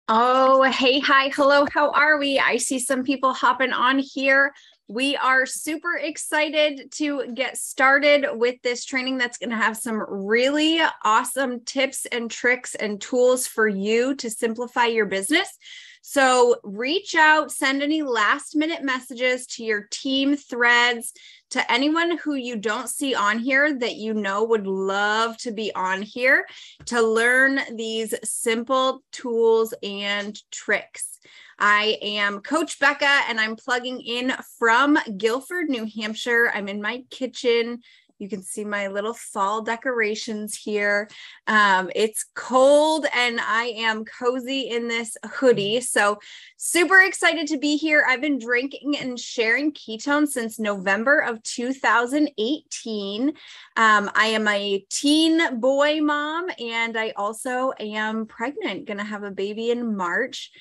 Oh, hey, hi, hello, how are we? I see some people hopping on here. We are super excited to get started with this training that's going to have some really awesome tips and tricks and tools for you to simplify your business. So reach out, send any last minute messages to your team threads, to anyone who you don't see on here that you know would love to be on here to learn these simple tools and tricks. I am Coach Becca and I'm plugging in from Guilford, New Hampshire. I'm in my kitchen. You can see my little fall decorations here. It's cold and I am cozy in this hoodie. So super excited to be here. I've been drinking and sharing ketones since November of 2018. I am a teen boy mom and I also am pregnant, going to have a baby in March.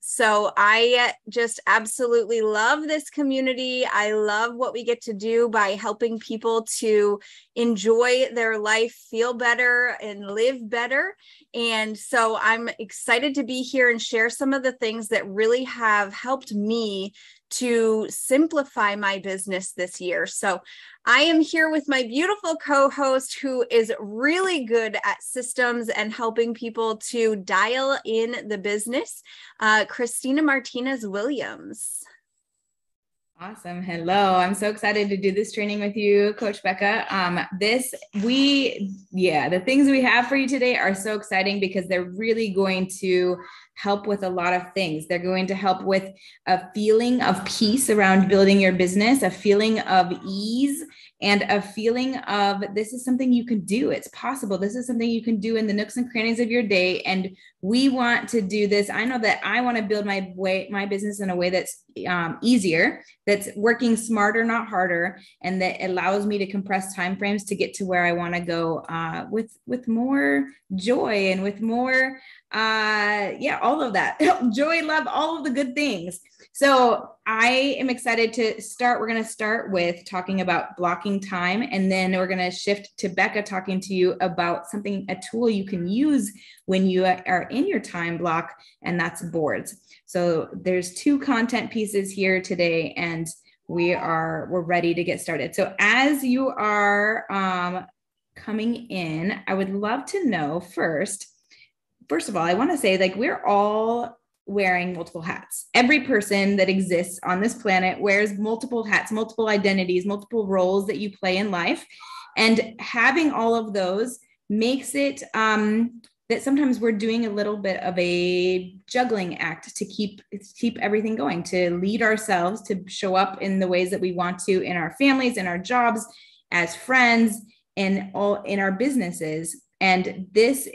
So I just absolutely love this community. I love what we get to do by helping people to enjoy their life, feel better, and live better. And so I'm excited to be here and share some of the things that really have helped me to simplify my business this year. So I am here with my beautiful co-host who is really good at systems and helping people to dial in the business, Christina Martinez Williams. Awesome. Hello. I'm so excited to do this training with you, Coach Becca. The things we have for you today are so exciting because they're really going to help with a lot of things. They're going to help with a feeling of peace around building your business, a feeling of ease, and a feeling of this is something you can do. It's possible. This is something you can do in the nooks and crannies of your day. And we want to do this. I know that I want to build my business in a way that's easier, that's working smarter, not harder, and that allows me to compress timeframes to get to where I want to go with more joy and with more, all of that joy, love, all of the good things. So I am excited to start. We're going to start with talking about blocking time, and then we're going to shift to Becca talking to you about a tool you can use when you are in your time block, and that's boards. So there's two content pieces here today, and we're ready to get started. So as you are coming in, I would love to know first of all, I want to say, like, we're all wearing multiple hats. Every person that exists on this planet wears multiple hats, multiple identities, multiple roles that you play in life. And having all of those makes it that sometimes we're doing a little bit of a juggling act to keep everything going, to lead ourselves, to show up in the ways that we want to in our families, in our jobs, as friends, and all in our businesses. And this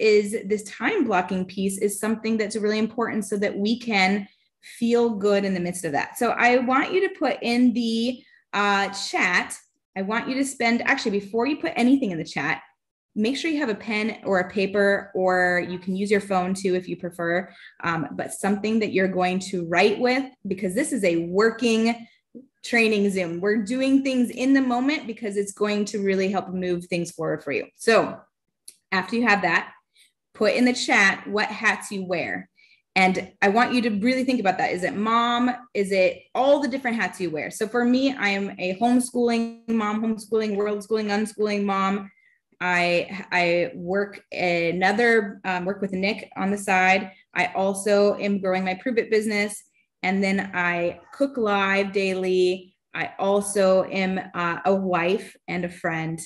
time blocking piece is something that's really important so that we can feel good in the midst of that. So I want you to put in the chat. I want you to actually, before you put anything in the chat, make sure you have a pen or a paper, or you can use your phone too if you prefer, but something that you're going to write with, because this is a working training Zoom. We're doing things in the moment because it's going to really help move things forward for you. So after you have that, put in the chat what hats you wear. And I want you to really think about that. Is it mom? Is it all the different hats you wear? So for me, I am a homeschooling mom, world schooling, unschooling mom. I work work with Nick on the side. I also am growing my Prove It business. And then I cook live daily. I also am a wife and a friend.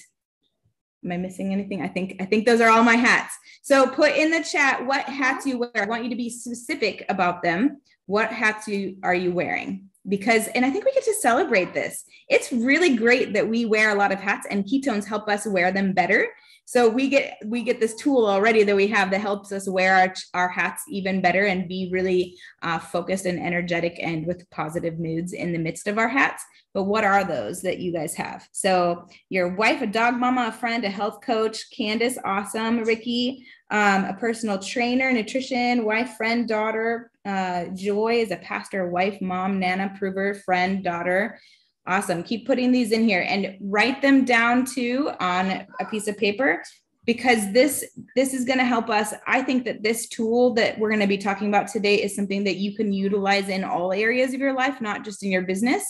Am I missing anything? I think those are all my hats. So put in the chat what hats you wear. I want you to be specific about them. What hats are you wearing? And I think we get to celebrate this. It's really great that we wear a lot of hats, and ketones help us wear them better. So we get this tool already that we have that helps us wear our hats even better and be really focused and energetic and with positive moods in the midst of our hats. But what are those that you guys have? So your wife, a dog mama, a friend, a health coach, Candace, awesome, Ricky, a personal trainer, nutrition, wife, friend, daughter, Joy is a pastor, wife, mom, Nana, prover, friend, daughter. Awesome. Keep putting these in here and write them down too on a piece of paper. because this is going to help us. I think that this tool that we're going to be talking about today is something that you can utilize in all areas of your life, not just in your business,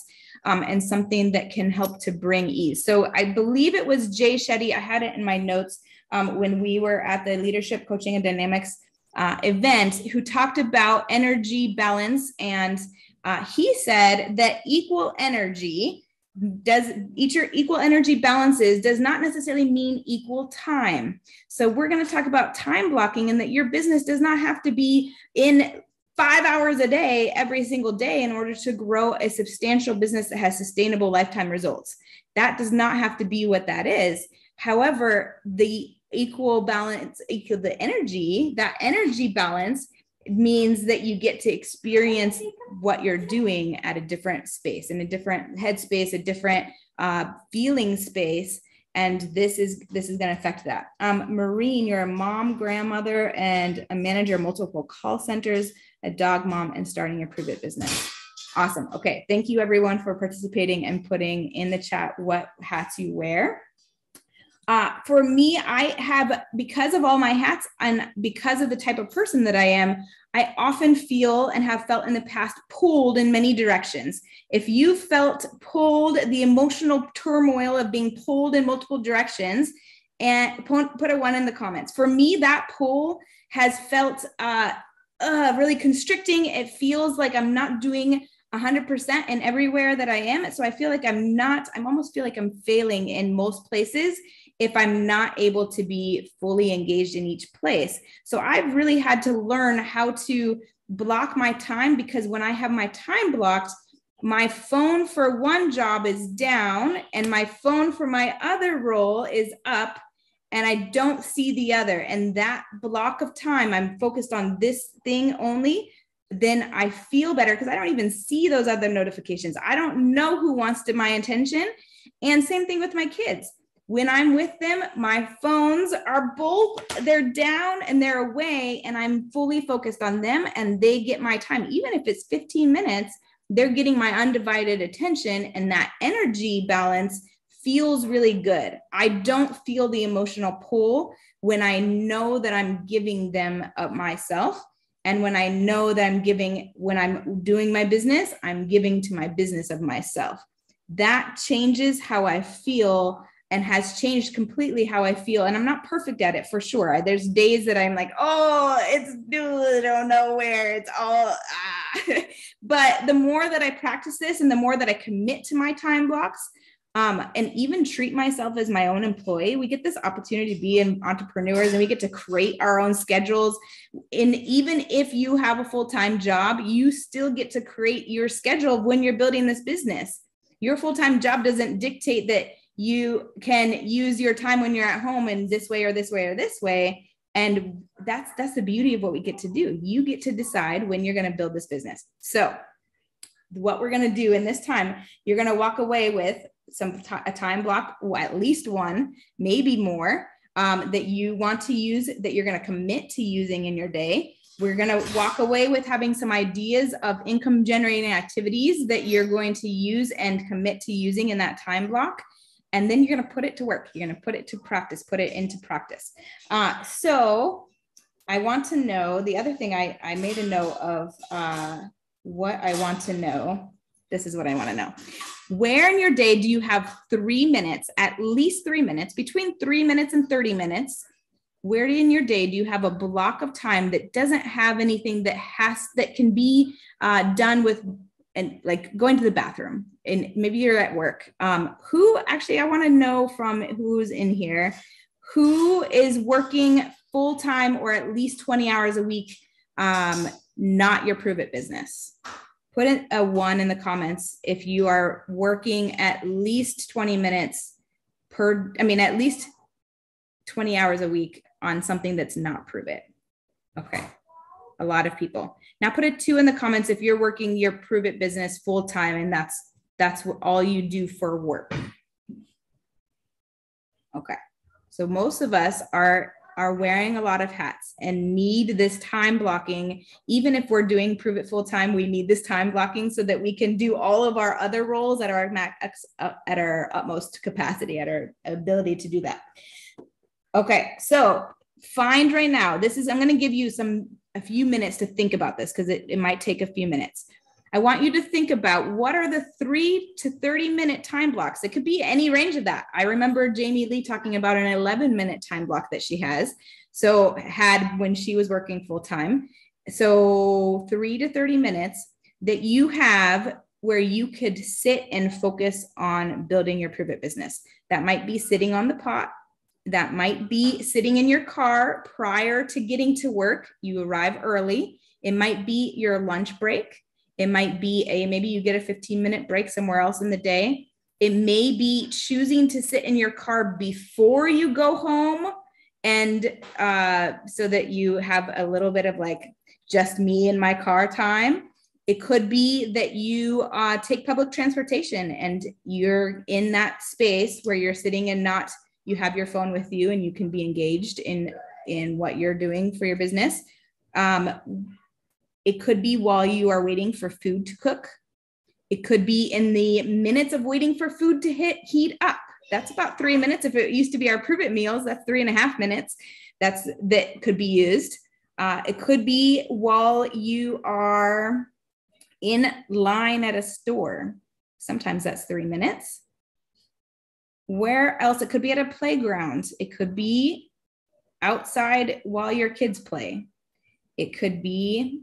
and something that can help to bring ease. So I believe it was Jay Shetty. I had it in my notes when we were at the Leadership Coaching and Dynamics event, who talked about energy balance. And he said that equal energy equal energy balances does not necessarily mean equal time. So we're going to talk about time blocking, and that your business does not have to be in 5 hours a day every single day in order to grow a substantial business that has sustainable lifetime results. That does not have to be what that is. However, the equal balance, the energy, that energy balance means that you get to experience what you're doing at a different space, in a different headspace, a different feeling space. And this is going to affect that. Maureen, you're a mom, grandmother, and a manager of multiple call centers, a dog mom, and starting your Prove It business. Awesome. Okay. Thank you everyone for participating and putting in the chat what hats you wear. For me, I have, because of all my hats and because of the type of person that I am, I often feel and have felt in the past pulled in many directions. If you felt pulled, the emotional turmoil of being pulled in multiple directions, and put a 1 in the comments. For me, that pull has felt really constricting. It feels like I'm not doing 100% in everywhere that I am. So I feel like I almost feel like I'm failing in most places if I'm not able to be fully engaged in each place. So I've really had to learn how to block my time, because when I have my time blocked, my phone for one job is down and my phone for my other role is up, and I don't see the other. And that block of time, I'm focused on this thing only, then I feel better because I don't even see those other notifications. I don't know who wants my attention. And same thing with my kids. When I'm with them, my phones are they're down and they're away, and I'm fully focused on them, and they get my time. Even if it's 15 minutes, they're getting my undivided attention, and that energy balance feels really good. I don't feel the emotional pull when I know that I'm giving them of myself. And when I know that when I'm doing my business, I'm giving to my business of myself. That changes how I feel, and has changed completely how I feel. And I'm not perfect at it for sure. There's days that I'm like, oh, it's I don't know where it's all. But the more that I practice this, and the more that I commit to my time blocks, and even treat myself as my own employee, we get this opportunity to be entrepreneurs, and we get to create our own schedules. And even if you have a full-time job, you still get to create your schedule when you're building this business. Your full-time job doesn't dictate that you can use your time when you're at home in this way or this way or this way. And that's the beauty of what we get to do. You get to decide when you're going to build this business. So what we're going to do in this time, you're going to walk away with a time block, at least one, maybe more, that you want to use, that you're going to commit to using in your day. We're going to walk away with having some ideas of income generating activities that you're going to use and commit to using in that time block. And then you're going to put it to work. You're going to put it to practice, put it into practice. So I want to know, the other thing I made a note of what I want to know. This is what I want to know. Where in your day do you have 3 minutes, at least 3 minutes, between 3 minutes and 30 minutes? Where in your day do you have a block of time that doesn't have anything that can be done with, and like going to the bathroom, and maybe you're at work? I want to know from who's in here, who is working full-time or at least 20 hours a week, not your Prove It business. Put in a 1 in the comments if you are working at least 20 minutes at least 20 hours a week on something that's not Prove It. Okay. A lot of people. Now put a 2 in the comments if you're working your Prove It business full time, and that's what all you do for work. Okay. So most of us are wearing a lot of hats and need this time blocking. Even if we're doing Prove It full time, we need this time blocking so that we can do all of our other roles at our utmost capacity, at our ability to do that. Okay, so find right now, I'm going to give you a few minutes to think about this because it might take a few minutes. I want you to think about what are the 3 to 30-minute time blocks. It could be any range of that. I remember Jamie Lee talking about an 11-minute time block that she had when she was working full time. So 3 to 30 minutes that you have where you could sit and focus on building your pivot business. That might be sitting on the pot. That might be sitting in your car prior to getting to work. You arrive early. It might be your lunch break. It might be maybe you get a 15-minute break somewhere else in the day. It may be choosing to sit in your car before you go home, and so that you have a little bit of like just me in my car time. It could be that you take public transportation and you're in that space where you're sitting and you have your phone with you and you can be engaged in what you're doing for your business. It could be while you are waiting for food to cook. It could be in the minutes of waiting for food to heat up. That's about 3 minutes. If it used to be our pivot meals, that's 3.5 minutes. That could be used. It could be while you are in line at a store. Sometimes that's 3 minutes. Where else? It could be at a playground. It could be outside while your kids play. It could be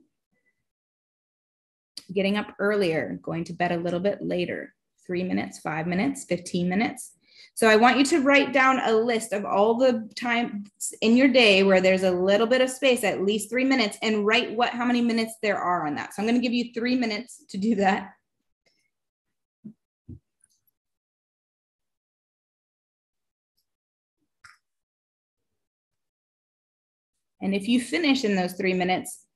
getting up earlier, going to bed a little bit later, 3 minutes, 5 minutes, 15 minutes. So I want you to write down a list of all the times in your day where there's a little bit of space, at least 3 minutes, and write how many minutes there are on that. So I'm going to give you 3 minutes to do that. And if you finish in those 3 minutes,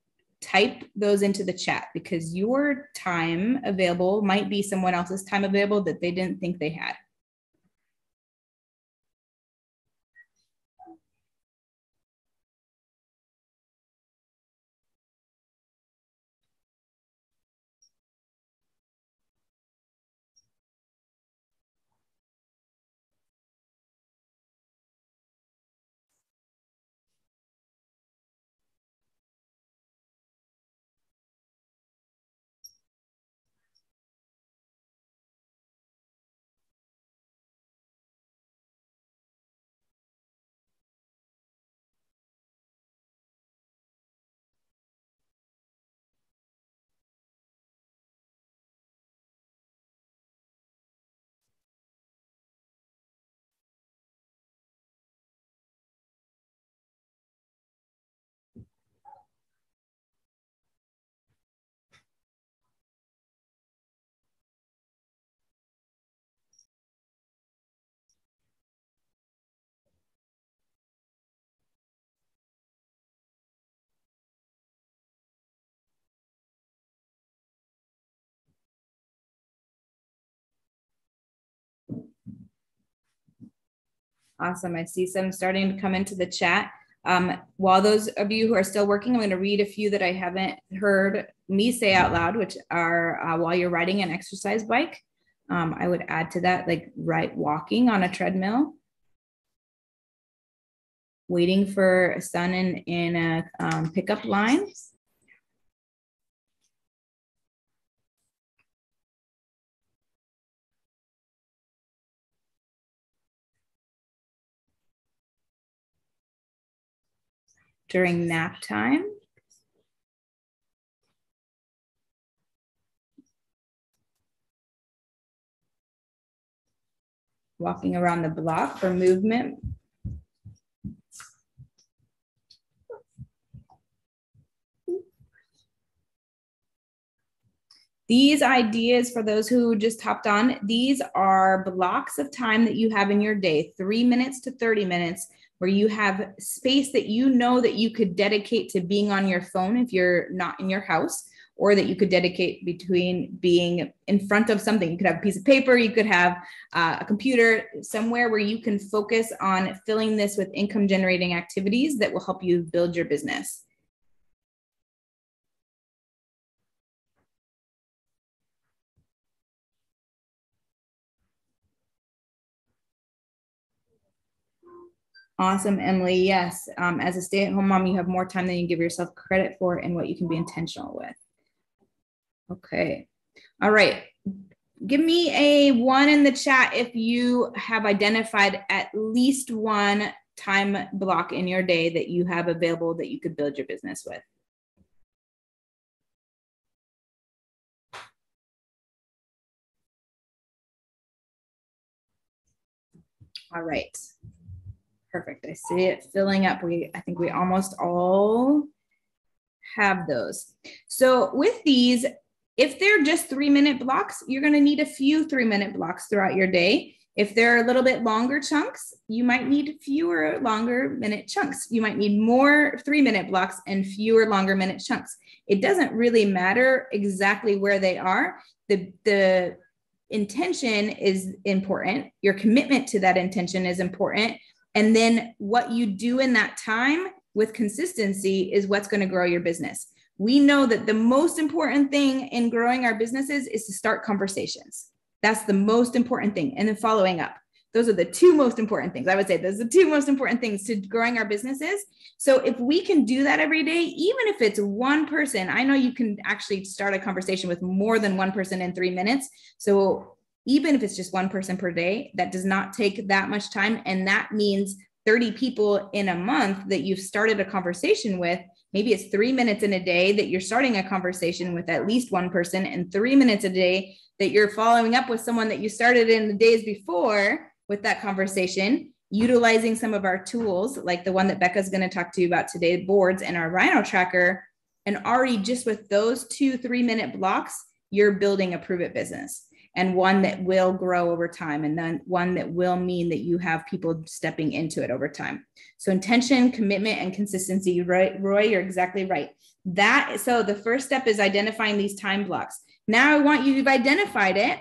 type those into the chat because your time available might be someone else's time available that they didn't think they had. Awesome. I see some starting to come into the chat. While those of you who are still working, I'm going to read a few that I haven't heard me say out loud, which are while you're riding an exercise bike. I would add to that, like walking on a treadmill, waiting for a son in a pickup line. During nap time. Walking around the block for movement. These ideas, for those who just hopped on, these are blocks of time that you have in your day, 3 minutes to 30 minutes, where you have space that you know that you could dedicate to being on your phone if you're not in your house, or that you could dedicate between being in front of something. You could have a piece of paper, you could have a computer, somewhere where you can focus on filling this with income generating activities that will help you build your business. Awesome, Emily. Yes. As a stay-at-home mom, you have more time than you give yourself credit for and what you can be intentional with. Okay. All right. Give me a 1 in the chat if you have identified at least one time block in your day that you have available that you could build your business with. All right. Perfect. I see it filling up. I think we almost all have those. So with these, if they're just 3-minute blocks, you're going to need a few 3-minute blocks throughout your day. If they're a little bit longer chunks, you might need fewer longer minute chunks. You might need more 3-minute blocks and fewer longer minute chunks. It doesn't really matter exactly where they are. The intention is important. Your commitment to that intention is important. And then what you do in that time with consistency is what's going to grow your business. We know that the most important thing in growing our businesses is to start conversations. That's the most important thing. And then following up. Those are the 2 most important things. I would say those are the 2 most important things to growing our businesses. So if we can do that every day, even if it's one person, I know you can actually start a conversation with more than one person in 3 minutes. So even if it's just one person per day, that does not take that much time. And that means 30 people in a month that you've started a conversation with. Maybe it's 3 minutes in a day that you're starting a conversation with at least one person, and 3 minutes a day that you're following up with someone that you started in the days before with that conversation, utilizing some of our tools, like the one that Becca's going to talk to you about today, boards and our Rhino tracker. And already just with those 2 3-minute blocks, you're building a Prove It business, and one that will grow over time, and then one that will mean that you have people stepping into it over time. So intention, commitment, and consistency. Roy, you're exactly right. So the first step is identifying these time blocks. Now you've identified it.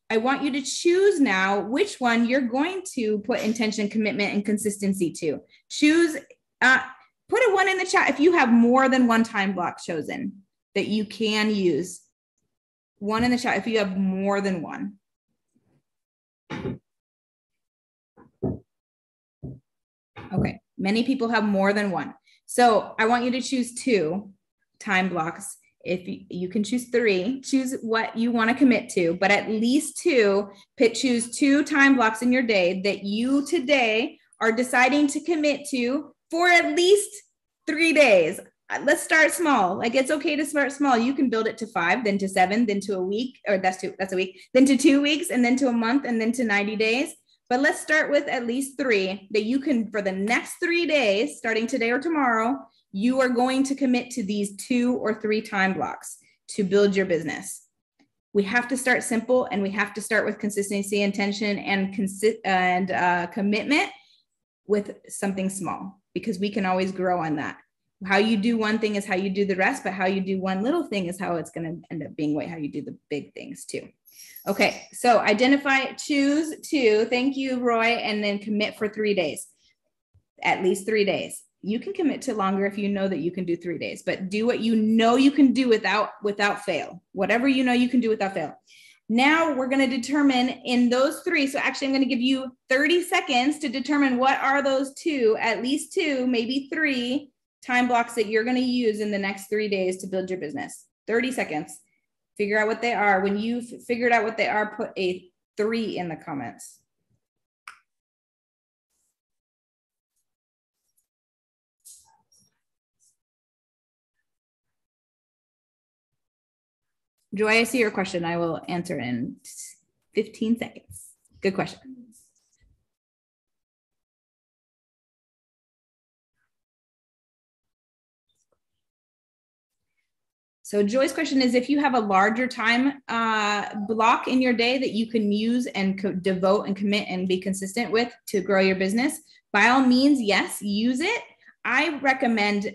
I want you to choose now which one you're going to put intention, commitment, and consistency to. Choose, put a 1 in the chat if you have more than one time block chosen that you can use. 1 in the chat if you have more than one. Okay, many people have more than one. So I want you to choose 2 time blocks. If you can choose 3, choose what you want to commit to, but at least 2, choose 2 time blocks in your day that you today are deciding to commit to for at least 3 days. Let's start small. Like, it's okay to start small. You can build it to 5, then to 7, then to a week, or that's a week, then to 2 weeks, and then to a month, and then to 90 days. But let's start with at least 3 that you can, for the next 3 days, starting today or tomorrow, you are going to commit to these 2 or 3 time blocks to build your business. We have to start simple, and we have to start with consistency, intention, and commitment with something small, because we can always grow on that. How you do one thing is how you do the rest, but how you do one little thing is how it's going to end up being how you do the big things too. Okay, so choose 2. Thank you, Roy, and then commit for 3 days, at least 3 days. You can commit to longer if you know that you can do 3 days, but do what you know you can do without fail. Whatever you know you can do without fail. Now we're going to determine in those 3. So actually, I'm going to give you 30 seconds to determine what are those 2, at least 2, maybe 3 time blocks that you're going to use in the next 3 days to build your business. 30 seconds. Figure out what they are. When you've figured out what they are, put a 3 in the comments. Joy, I see your question. I will answer in 15 seconds. Good question. So Joy's question is, if you have a larger time block in your day that you can use and devote and commit and be consistent with to grow your business, by all means, yes, use it. I recommend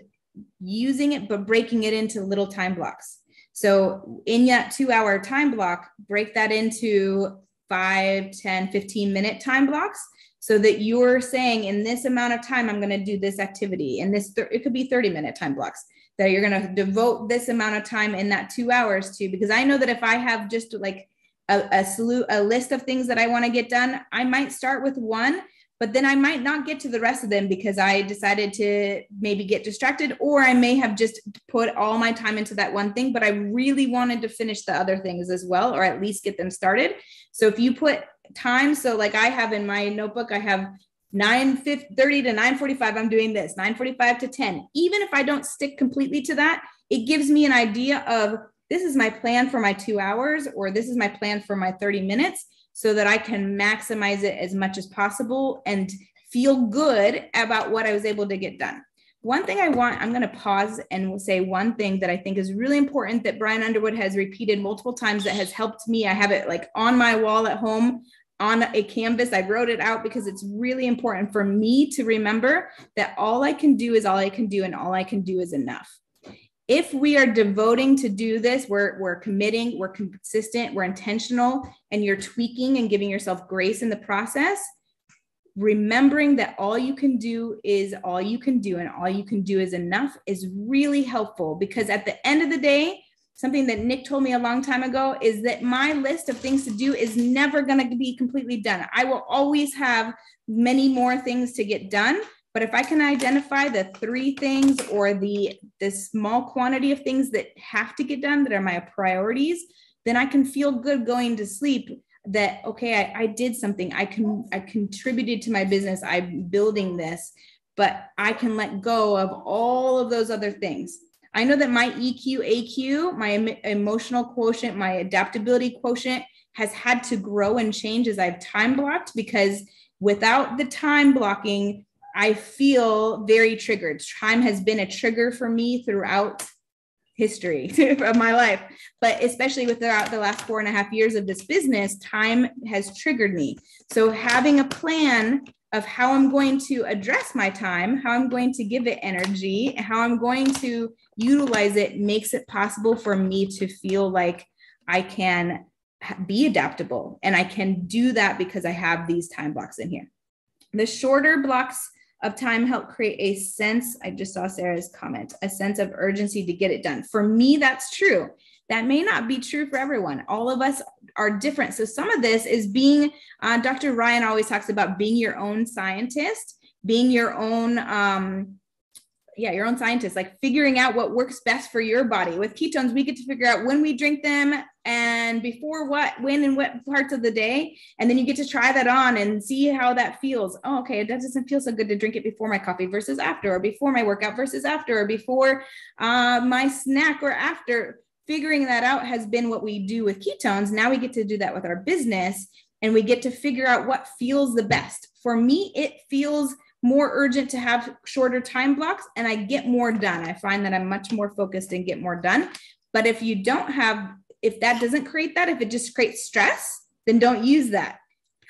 using it, but breaking it into little time blocks. So in that 2-hour time block, break that into 5, 10, 15-minute time blocks, so that you're saying, in this amount of time, I'm going to do this activity. And it could be 30-minute time blocks that you're going to devote this amount of time in that 2 hours to, because I know that if I have just like a list of things that I want to get done, I might start with 1, but then I might not get to the rest of them because I decided to maybe get distracted, or I may have just put all my time into that one thing, but I really wanted to finish the other things as well, or at least get them started. So if you put time, so like I have in my notebook, I have 9:30 to 9:45, I'm doing this, 9:45 to 10. Even if I don't stick completely to that, it gives me an idea of this is my plan for my 2 hours, or this is my plan for my 30 minutes, so that I can maximize it as much as possible and feel good about what I was able to get done. One thing I'm going to pause and say one thing that I think is really important that Brian Underwood has repeated multiple times that has helped me. I have it like on my wall at home on a canvas. I wrote it out because it's really important for me to remember that all I can do is all I can do, and all I can do is enough. If we are devoting to do this, we're committing, we're consistent, we're intentional, and you're tweaking and giving yourself grace in the process, remembering that all you can do is all you can do, and all you can do is enough is really helpful. Because at the end of the day, something that Nick told me a long time ago is that my list of things to do is never going to be completely done. I will always have many more things to get done. But if I can identify the 3 things or the small quantity of things that have to get done that are my priorities, then I can feel good going to sleep that, okay, I did something. I contributed to my business. I'm building this, but I can let go of all of those other things. I know that my EQ, AQ, my emotional quotient, my adaptability quotient has had to grow and change as I've time blocked, because without the time blocking, I feel very triggered. Time has been a trigger for me throughout history of my life, but especially throughout the last 4.5 years of this business, time has triggered me. So having a plan of how I'm going to address my time, how I'm going to give it energy, how I'm going to utilize it makes it possible for me to feel like I can be adaptable. And I can do that because I have these time blocks in here. The shorter blocks of time help create a sense, I just saw Sarah's comment, a sense of urgency to get it done. For me, that's true. That may not be true for everyone. All of us are different. So some of this is being, Dr. Ryan always talks about being your own scientist, being your own, your own scientist, like figuring out what works best for your body. With ketones, we get to figure out when we drink them and before what, when, and what parts of the day. And then you get to try that on and see how that feels. Oh, okay, it doesn't feel so good to drink it before my coffee versus after, or before my workout versus after, or before my snack or after. Figuring that out has been what we do with ketones. Now we get to do that with our business, and we get to figure out what feels the best. For me, it feels more urgent to have shorter time blocks, and I get more done. I find that I'm much more focused and get more done. But if you don't have, if that doesn't create that, if it just creates stress, then don't use that.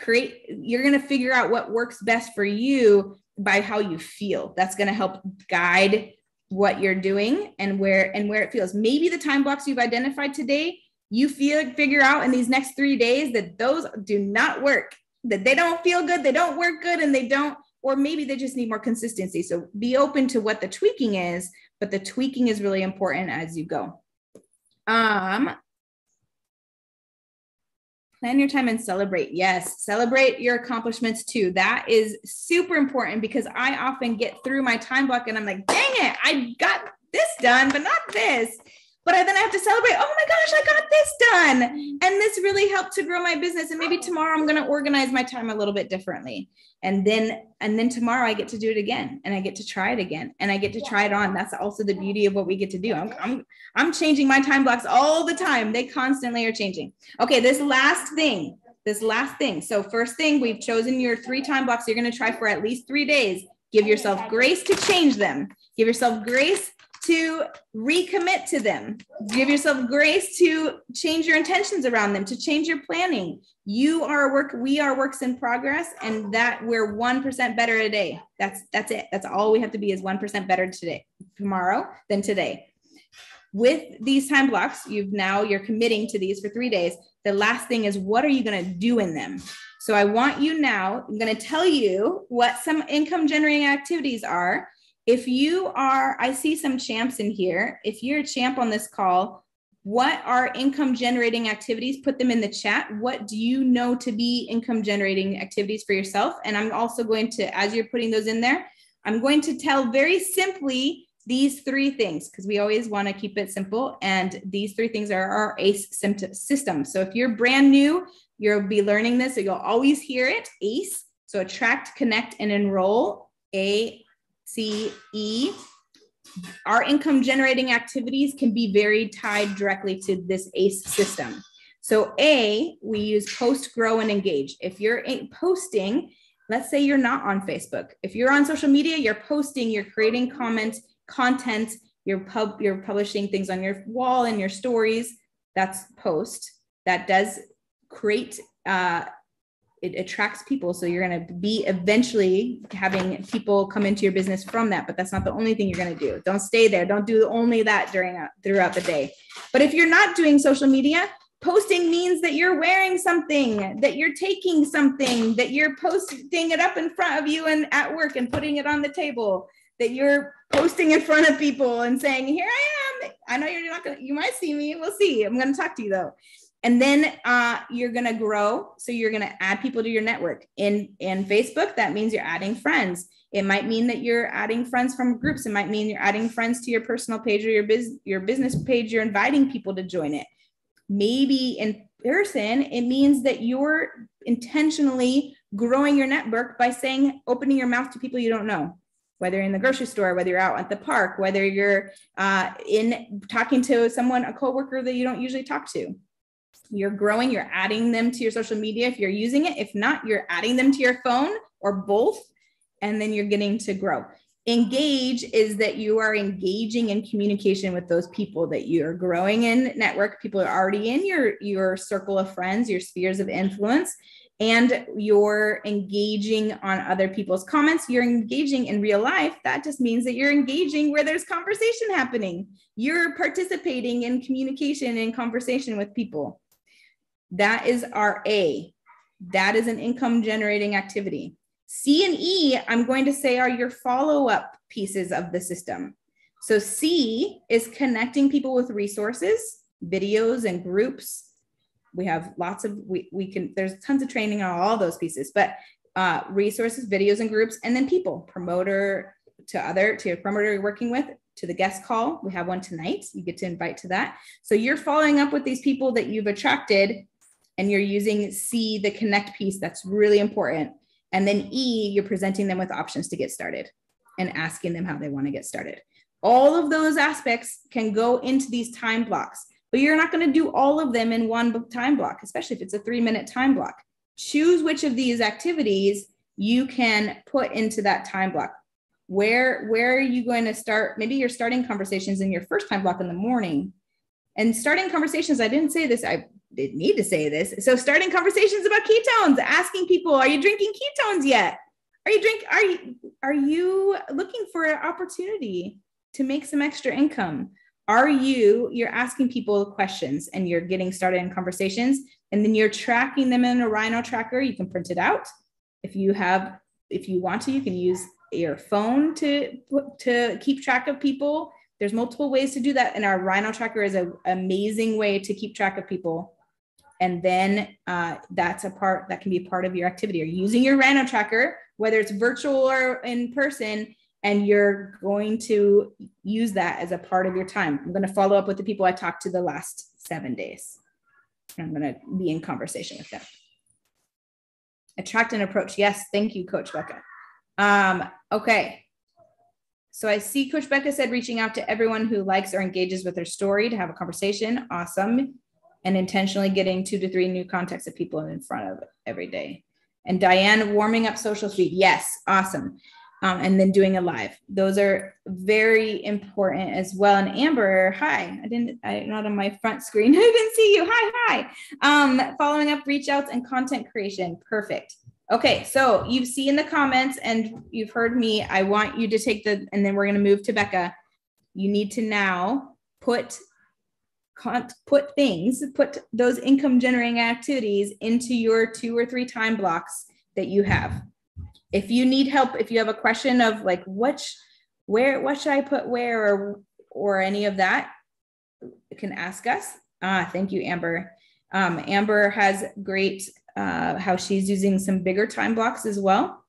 You're going to figure out what works best for you by how you feel. That's going to help guide what you're doing and where it feels. Maybe the time blocks you've identified today, you figure out in these next 3 days that those do not work, that they don't feel good, they don't work good, and they don't, or maybe they just need more consistency. So be open to what the tweaking is, but the tweaking is really important as you go. Plan your time and celebrate. Yes, celebrate your accomplishments too. That is super important, because I often get through my time block and I'm like, dang it, I got this done, but not this. But then I have to celebrate, oh my gosh, I got this done. And this really helped to grow my business. And maybe tomorrow I'm going to organize my time a little bit differently. And then tomorrow I get to do it again, and I get to try it again, and I get to try it on. That's also the beauty of what we get to do. I'm changing my time blocks all the time. They constantly are changing. Okay, this last thing. So first thing, we've chosen your 3 time blocks you're going to try for at least 3 days. Give yourself grace to change them. Give yourself grace to recommit to them. Give yourself grace to change your intentions around them, to change your planning. We are works in progress, and that we're 1% better a day. That's it. That's all we have to be, is 1% better tomorrow than today. With these time blocks, you're committing to these for 3 days. The last thing is, what are you going to do in them? So I'm going to tell you what some income generating activities are. If you are, I see some champs in here. If you're a champ on this call, What are income generating activities? Put them in the chat. What do you know to be income generating activities for yourself? And I'm also going to, as you're putting those in there, I'm going to tell very simply these 3 things, because we always want to keep it simple. And these 3 things are our ACE system. So if you're brand new, you'll be learning this, so you'll always hear it, ACE. So attract, connect, and enroll, ACE. Our income generating activities can be very tied directly to this ACE system. So A, we use post, grow, and engage. If you're posting, let's say you're not on Facebook. If you're on social media, you're posting, you're creating comments, content, you're publishing things on your wall and your stories. That's post. That does create, it attracts people. So you're going to be eventually having people come into your business from that, but that's not the only thing you're going to do. Don't stay there. Don't do only that throughout the day. But if you're not doing social media, posting means that you're wearing something, that you're taking something, that you're posting it up in front of you and at work and putting it on the table, that you're posting in front of people and saying, here I am. I know you're not going to, you might see me. We'll see. I'm going to talk to you though. And then you're going to grow. So you're going to add people to your network. In Facebook, that means you're adding friends. It might mean that you're adding friends from groups. It might mean you're adding friends to your personal page or your business page. You're inviting people to join it. Maybe in person, it means that you're intentionally growing your network by saying, opening your mouth to people you don't know, whether you're in the grocery store, whether you're out at the park, whether you're in talking to someone, a coworker that you don't usually talk to. You're growing, you're adding them to your social media if you're using it. If not, you're adding them to your phone or both, and then you're getting to grow. Engage is that you are engaging in communication with those people that you're growing in network. People are already in your circle of friends, your spheres of influence, and you're engaging on other people's comments. You're engaging in real life. That just means that you're engaging where there's conversation happening. You're participating in communication and conversation with people. That is our A. That is an income generating activity. C and E, I'm going to say, are your follow-up pieces of the system. So C is connecting people with resources, videos, and groups. We have lots of, there's tons of training on all those pieces, but resources, videos, and groups, and then people, promoter to your promoter you're working with, to the guest call. We have one tonight. You get to invite to that. So you're following up with these people that you've attracted, and you're using C, the connect piece. That's really important. And then E, you're presenting them with options to get started and asking them how they want to get started. All of those aspects can go into these time blocks, but you're not going to do all of them in one time block, especially if it's a 3-minute time block. Choose which of these activities you can put into that time block. Where are you going to start? Maybe you're starting conversations in your first time block in the morning. And starting conversations, I didn't say this, I didn't need to say this. So starting conversations about ketones, asking people, are you drinking ketones yet? Are you looking for an opportunity to make some extra income? You're asking people questions and you're getting started in conversations, and then you're tracking them in a Rhino tracker. You can print it out. If you want to, you can use your phone to keep track of people. There's multiple ways to do that. And our Rhino tracker is an amazing way to keep track of people. And then that can be part of your activity. You're using your Rhino tracker, whether it's virtual or in person, and you're going to use that as a part of your time. I'm going to follow up with the people I talked to the last 7 days. I'm going to be in conversation with them. Attract and approach. Yes, thank you, Coach Becca. Okay. So I see Coach Becca said reaching out to everyone who likes or engages with their story to have a conversation. Awesome. And intentionally getting 2 to 3 new contacts of people in front of every day. And Diane, warming up social feed. Yes, awesome. And then doing a live. Those are very important as well. And Amber, hi. I'm not on my front screen. I didn't see you. Hi. Following up, reach outs, and content creation. Perfect. Okay, so you've seen the comments and you've heard me. I want you to take and then we're going to move to Becca. You need to now put those income generating activities into your 2 or 3 time blocks that you have. If you need help, if you have a question of like, what should I put where or any of that, can ask us. Thank you, Amber. Amber has great, how she's using some bigger time blocks as well.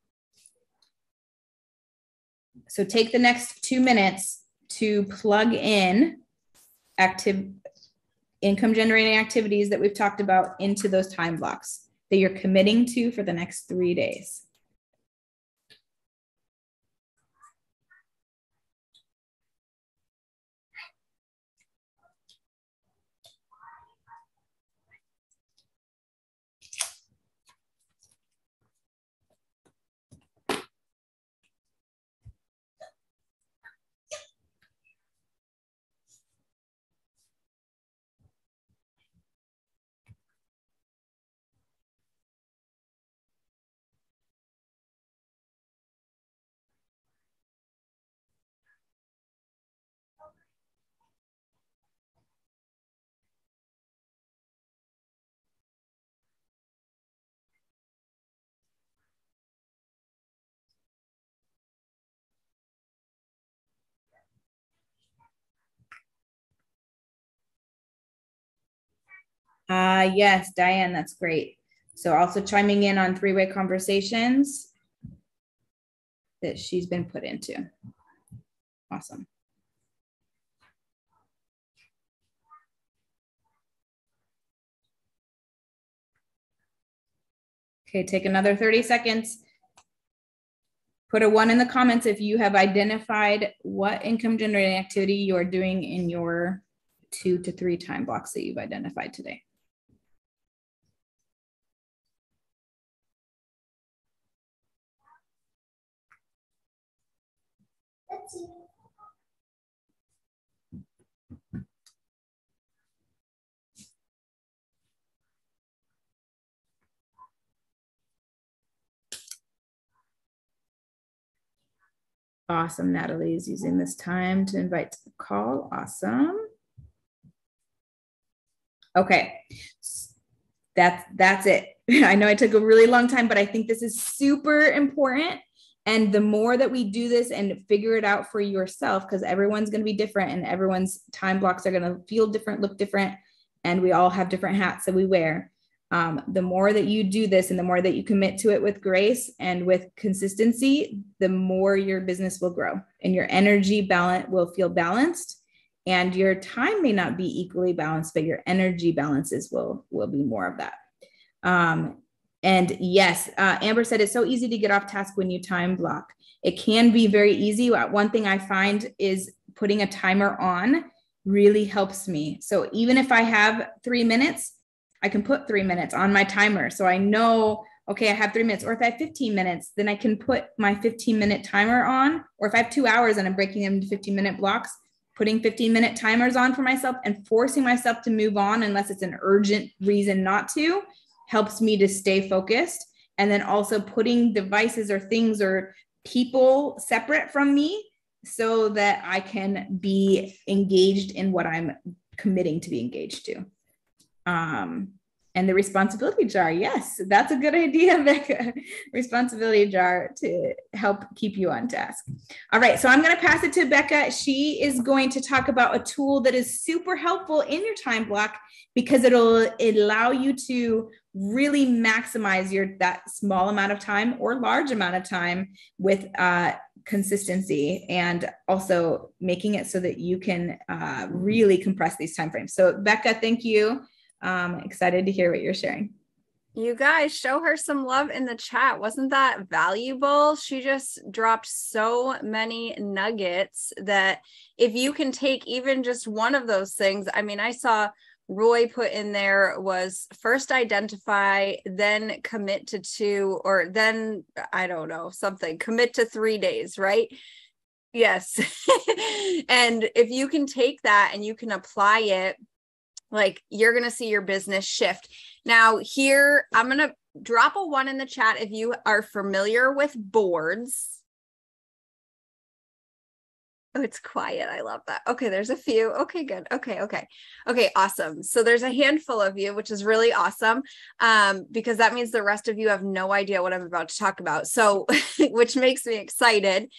So take the next 2 minutes to plug in active income generating activities that we've talked about into those time blocks that you're committing to for the next 3 days. Yes, Diane, that's great. So also chiming in on three-way conversations that she's been put into. Awesome. Okay, take another 30 seconds. Put a 1 in the comments if you have identified what income generating activity you are doing in your 2 to 3 time blocks that you've identified today. Let's see. Awesome. Natalie is using this time to invite to the call. Awesome. Okay. That's it. I know I took a really long time, but I think this is super important. And the more that we do this and figure it out for yourself, because everyone's going to be different and everyone's time blocks are going to feel different, look different, and we all have different hats that we wear. The more that you do this and the more that you commit to it with grace and with consistency, the more your business will grow and your energy balance will feel balanced, and your time may not be equally balanced, but your energy balances will be more of that. And yes, Amber said it's so easy to get off task when you time block. It can be very easy. One thing I find is putting a timer on really helps me. So even if I have 3 minutes, I can put 3 minutes on my timer. So I know, okay, I have 3 minutes, or if I have 15 minutes, then I can put my 15-minute timer on, or if I have 2 hours and I'm breaking them into 15-minute blocks, putting 15-minute timers on for myself and forcing myself to move on unless it's an urgent reason not to, helps me to stay focused. And then also putting devices or things or people separate from me so that I can be engaged in what I'm committing to be engaged to. And the responsibility jar. Yes, that's a good idea, Becca. Responsibility jar to help keep you on task. All right, so I'm going to pass it to Becca. She is going to talk about a tool that is super helpful in your time block because it'll allow you to really maximize that small amount of time or large amount of time with consistency, and also making it so that you can really compress these timeframes. So Becca, thank you. Excited to hear what you're sharing. You guys show her some love in the chat. Wasn't that valuable? She just dropped so many nuggets that if you can take even just one of those things, I mean, I saw Roy put in there was first identify, then commit to 2, or then, I don't know, something, commit to 3 days, right? Yes. And if you can take that and you can apply it, like, you're going to see your business shift. Now here, I'm going to drop a 1 in the chat if you are familiar with boards. Oh, it's quiet. I love that. Okay, there's a few. Okay, good. Okay, awesome. So there's a handful of you, which is really awesome, because that means the rest of you have no idea what I'm about to talk about. So, which makes me excited,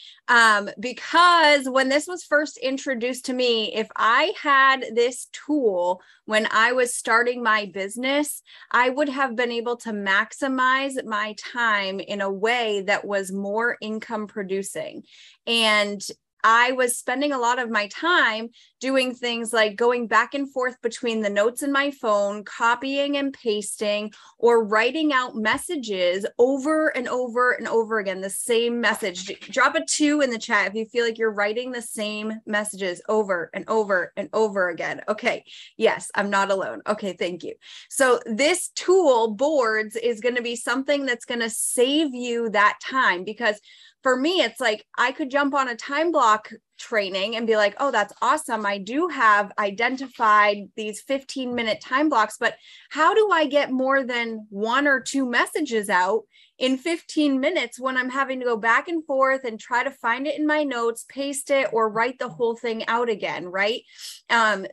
because when this was first introduced to me, if I had this tool when I was starting my business, I would have been able to maximize my time in a way that was more income producing. And I was spending a lot of my time doing things like going back and forth between the notes in my phone, copying and pasting, or writing out messages over and over and over again, the same message. Drop a 2 in the chat if you feel like you're writing the same messages over and over and over again. Okay, yes, I'm not alone. Okay, thank you. So this tool, Boards, is going to be something that's going to save you that time, because for me, it's like I could jump on a time block training and be like, oh, that's awesome. I do have identified these 15-minute time blocks, but how do I get more than 1 or 2 messages out in 15 minutes when I'm having to go back and forth and try to find it in my notes, paste it, or write the whole thing out again, right?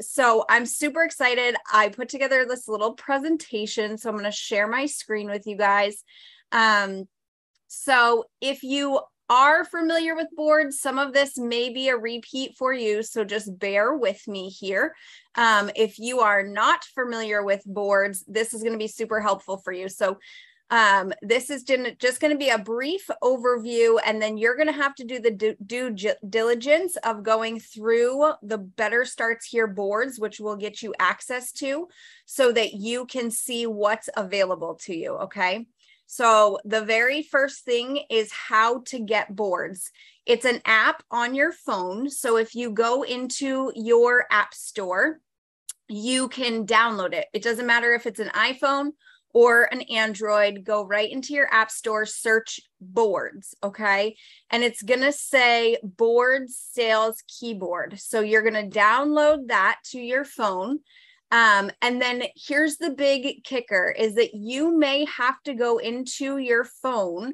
So I'm super excited. I put together this little presentation, so I'm going to share my screen with you guys. So if you are familiar with Boards, some of this may be a repeat for you, so just bear with me here. If you are not familiar with Boards, this is going to be super helpful for you. So this is just going to be a brief overview, and then you're going to have to do the due diligence of going through the Better Starts Here Boards, which will get you access to, so that you can see what's available to you, okay? So the very first thing is how to get Boards. It's an app on your phone. So if you go into your app store, you can download it. It doesn't matter if it's an iPhone or an Android. Go right into your app store, search Boards, okay? And it's going to say Boards Sales Keyboard. So you're going to download that to your phone. And then here's the big kicker, is that you may have to go into your phone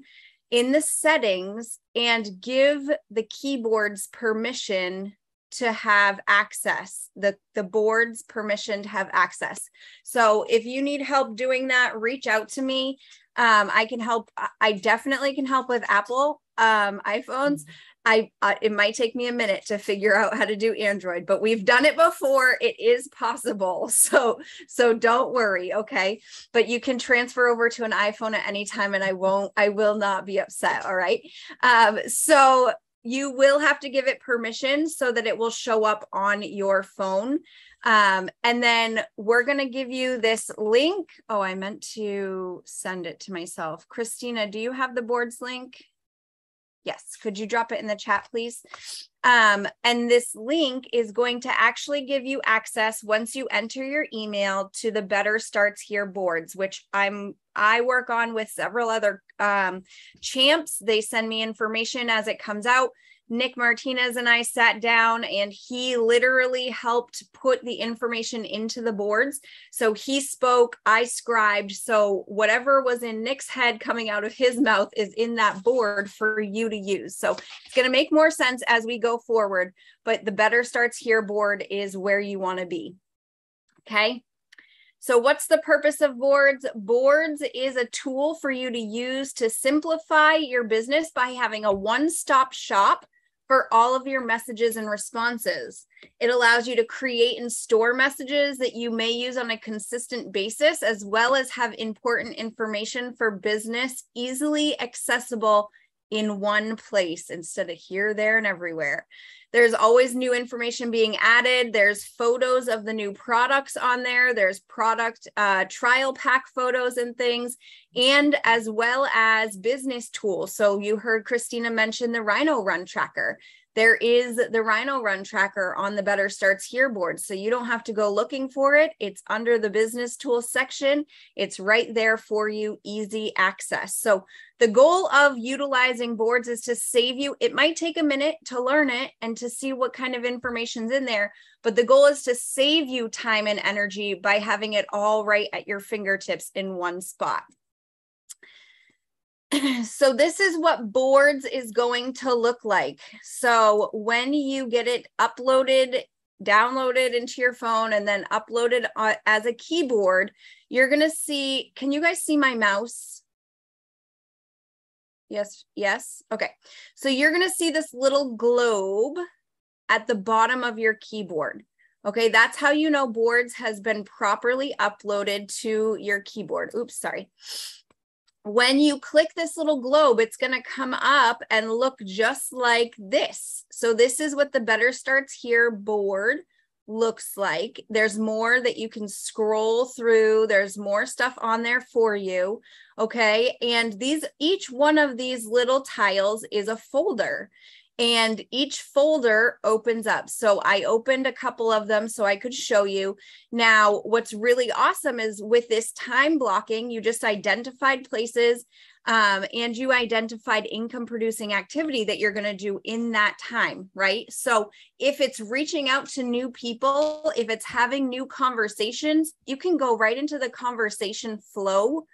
in the settings and give the keyboards permission to have access, the boards permission to have access. So if you need help doing that, reach out to me. I can help. I definitely can help with Apple iPhones. It might take me a minute to figure out how to do Android, but we've done it before. It is possible. So don't worry. Okay. But you can transfer over to an iPhone at any time, and I will not be upset. All right. So you will have to give it permission so that it will show up on your phone. And then we're going to give you this link. Oh, I meant to send it to myself. Christina, do you have the Boards link? Yes. Could you drop it in the chat, please? And this link is going to actually give you access once you enter your email to the Better Starts Here Boards, which I work on with several other champs. They send me information as it comes out. Nick Martinez and I sat down, and he literally helped put the information into the boards. So he spoke, I scribed. So whatever was in Nick's head coming out of his mouth is in that board for you to use. So it's going to make more sense as we go forward, but the Better Starts Here board is where you want to be. Okay. So what's the purpose of Boards? Boards is a tool for you to use to simplify your business by having a one-stop shop for all of your messages and responses. It allows you to create and store messages that you may use on a consistent basis, as well as have important information for business easily accessible in one place instead of here, there, and everywhere. There's always new information being added. There's photos of the new products on there. There's product trial pack photos and things, and as well as business tools. So you heard Christina mention the Rhino Run Tracker. There is the Rhino Run Tracker on the Better Starts Here board. So you don't have to go looking for it. It's under the business tools section. It's right there for you, easy access. So the goal of utilizing boards is to save you. It might take a minute to learn it and to see what kind of information's in there, but the goal is to save you time and energy by having it all right at your fingertips in one spot. So this is what Boards is going to look like. So when you get it uploaded, downloaded into your phone, and then uploaded as a keyboard, you're going to see, can you guys see my mouse? Yes. Yes. Okay. So you're going to see this little globe at the bottom of your keyboard. Okay. That's how you know Boards has been properly uploaded to your keyboard. Oops, sorry. When you click this little globe, it's going to come up and look just like this. So this is what the Better Starts Here board looks like. There's more that you can scroll through. There's more stuff on there for you. Okay. And each one of these little tiles is a folder. And each folder opens up. So I opened a couple of them so I could show you. Now, what's really awesome is with this time blocking, you just identified places and you identified income producing activity that you're going to do in that time, right? So if it's reaching out to new people, if it's having new conversations, you can go right into the conversation flow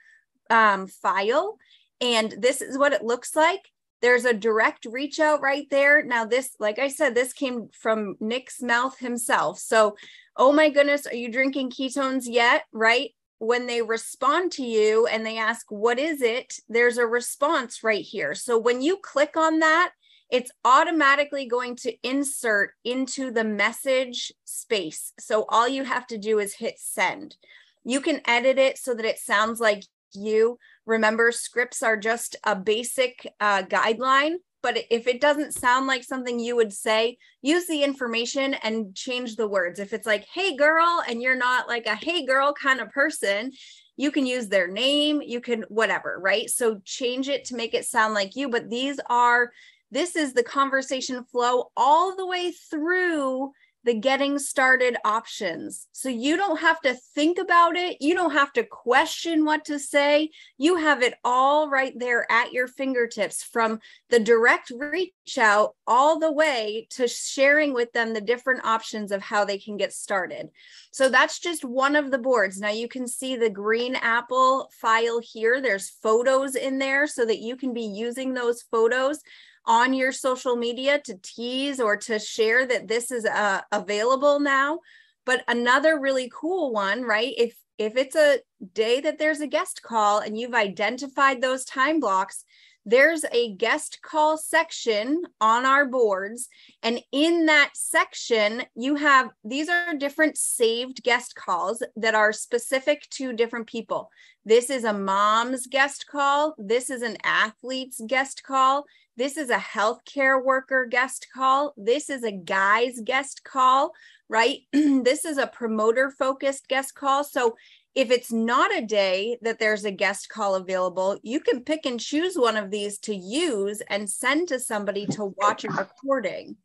file. And this is what it looks like. There's a direct reach out right there. Now this, like I said, this came from Nick's mouth himself. So, oh my goodness, are you drinking ketones yet? Right? When they respond to you and they ask, what is it? There's a response right here. So when you click on that, it's automatically going to insert into the message space. So all you have to do is hit send. You can edit it so that it sounds like you. Remember, scripts are just a basic guideline, but if it doesn't sound like something you would say, use the information and change the words. If it's like, hey girl, and you're not like a hey girl kind of person, you can use their name, you can whatever, right? So change it to make it sound like you, but this is the conversation flow all the way through the getting started options. So you don't have to think about it. You don't have to question what to say. You have it all right there at your fingertips, from the direct reach out all the way to sharing with them the different options of how they can get started. So that's just one of the boards. Now you can see the green apple file here. There's photos in there so that you can be using those photos on your social media to tease or to share that this is available now. But another really cool one, right? If it's a day that there's a guest call and you've identified those time blocks, there's a guest call section on our boards. And in that section, these are different saved guest calls that are specific to different people. This is a mom's guest call. This is an athlete's guest call. This is a healthcare worker guest call. This is a guy's guest call, right? This is a promoter focused guest call. So if it's not a day that there's a guest call available, you can pick and choose one of these to use and send to somebody to watch a recording.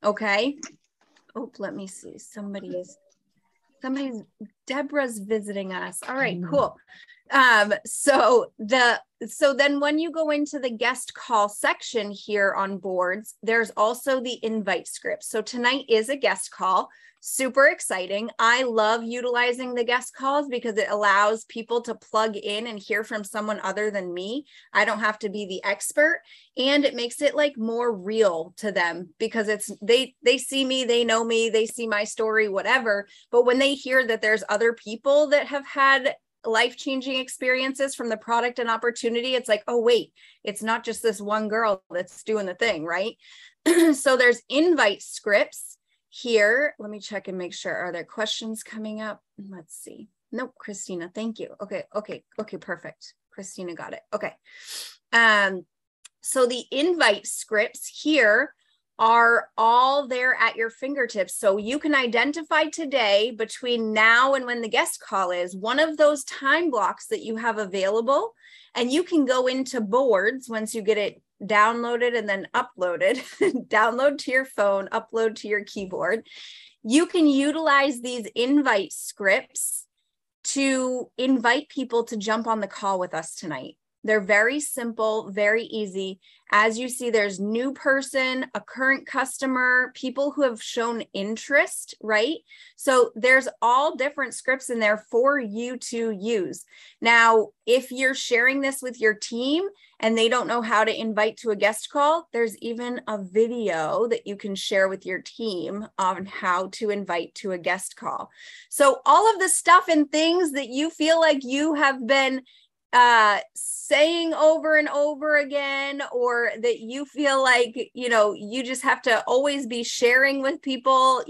Okay. Oh, let me see. Deborah's visiting us. All right, cool. So then when you go into the guest call section here on boards, there's also the invite script. So tonight is a guest call. Super exciting. I love utilizing the guest calls because it allows people to plug in and hear from someone other than me. I don't have to be the expert, and it makes it like more real to them because they see me, they know me, they see my story, whatever. But when they hear that there's other people that have had life-changing experiences from the product and opportunity, it's like, oh wait, it's not just this one girl that's doing the thing, right? So there's invite scripts here. Let me check and make sure. Are there questions coming up? Let's see. Nope, Christina, thank you. Okay, perfect. Christina got it. Okay. So the invite scripts here are all there at your fingertips. So you can identify today between now and when the guest call is one of those time blocks that you have available, and you can go into boards once you get it downloaded and then uploaded, download to your phone, upload to your keyboard. You can utilize these invite scripts to invite people to jump on the call with us tonight. They're very simple, very easy. As you see, there's new person, a current customer, people who have shown interest, right? So there's all different scripts in there for you to use. Now, if you're sharing this with your team and they don't know how to invite to a guest call, there's even a video that you can share with your team on how to invite to a guest call. So all of the stuff and things that you feel like you have been saying over and over again, or that you feel like, you just have to always be sharing with people,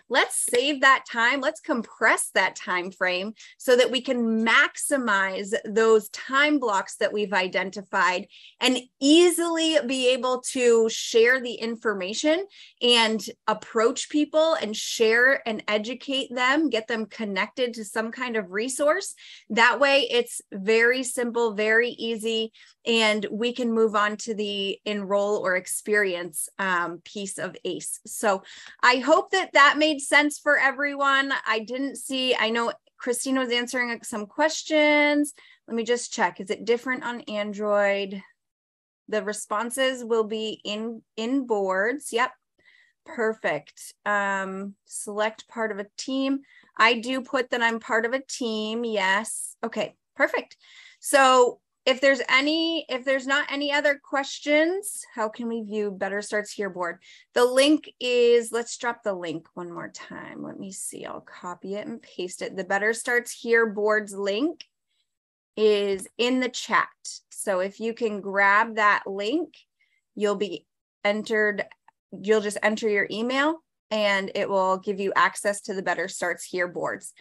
let's save that time. Let's compress that time frame so that we can maximize those time blocks that we've identified and easily be able to share the information and approach people and share and educate them, get them connected to some kind of resource. That way it's very simple, very easy, and we can move on to the enroll or experience piece of ACE. So I hope that made sense for everyone. I know Christina was answering some questions. Let me just check. Is it different on Android? The responses will be in boards. Yep. Perfect. Select part of a team. I do put that I'm part of a team. Yes. Okay. Perfect. So if there's not any other questions, how can we view Better Starts Here board? The link is, let's drop the link one more time. Let me see. I'll copy it and paste it. The Better Starts Here board's link is in the chat. So if you can grab that link, you'll just enter your email and it will give you access to the Better Starts Here boards.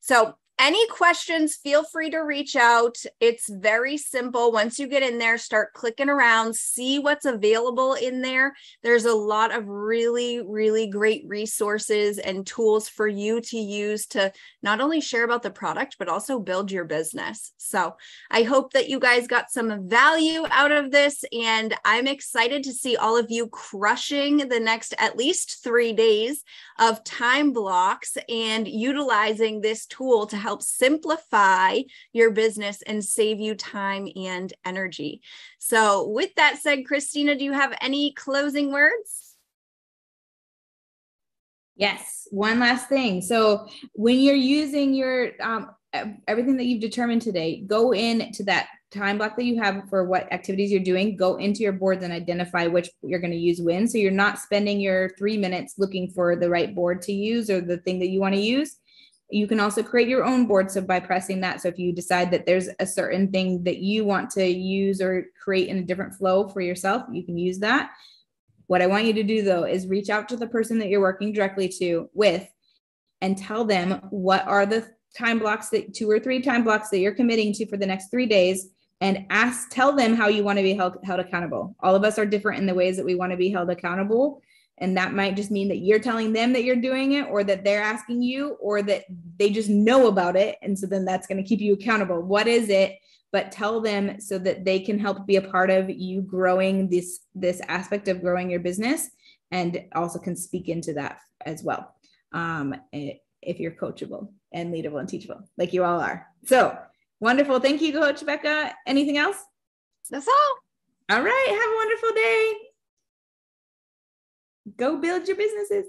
So any questions, feel free to reach out. It's very simple. Once you get in there, start clicking around, see what's available in there. There's a lot of really, really great resources and tools for you to use to not only share about the product, but also build your business. So I hope that you guys got some value out of this, and I'm excited to see all of you crushing the next at least 3 days of time blocks and utilizing this tool to help simplify your business and save you time and energy. So with that said, Christina, do you have any closing words? Yes. One last thing. So when you're using your, everything that you've determined today, go into that time block that you have for what activities you're doing, go into your boards and identify which you're going to use when. So you're not spending your 3 minutes looking for the right board to use or the thing that you want to use. You can also create your own board. So by pressing that, so if you decide that there's a certain thing that you want to use or create in a different flow for yourself, you can use that. What I want you to do though, is reach out to the person that you're working directly with and tell them what are the time blocks, that 2 or 3 time blocks that you're committing to for the next 3 days, and tell them how you want to be held accountable. All of us are different in the ways that we want to be held accountable. And that might just mean that you're telling them that you're doing it, or that they're asking you, or that they just know about it. And so then that's going to keep you accountable. What is it? But tell them so that they can help be a part of you growing this aspect of growing your business, and also can speak into that as well. If you're coachable and leadable and teachable, like you all are. So wonderful. Thank you, Coach Becca. Anything else? That's all. All right. Have a wonderful day. Go build your businesses.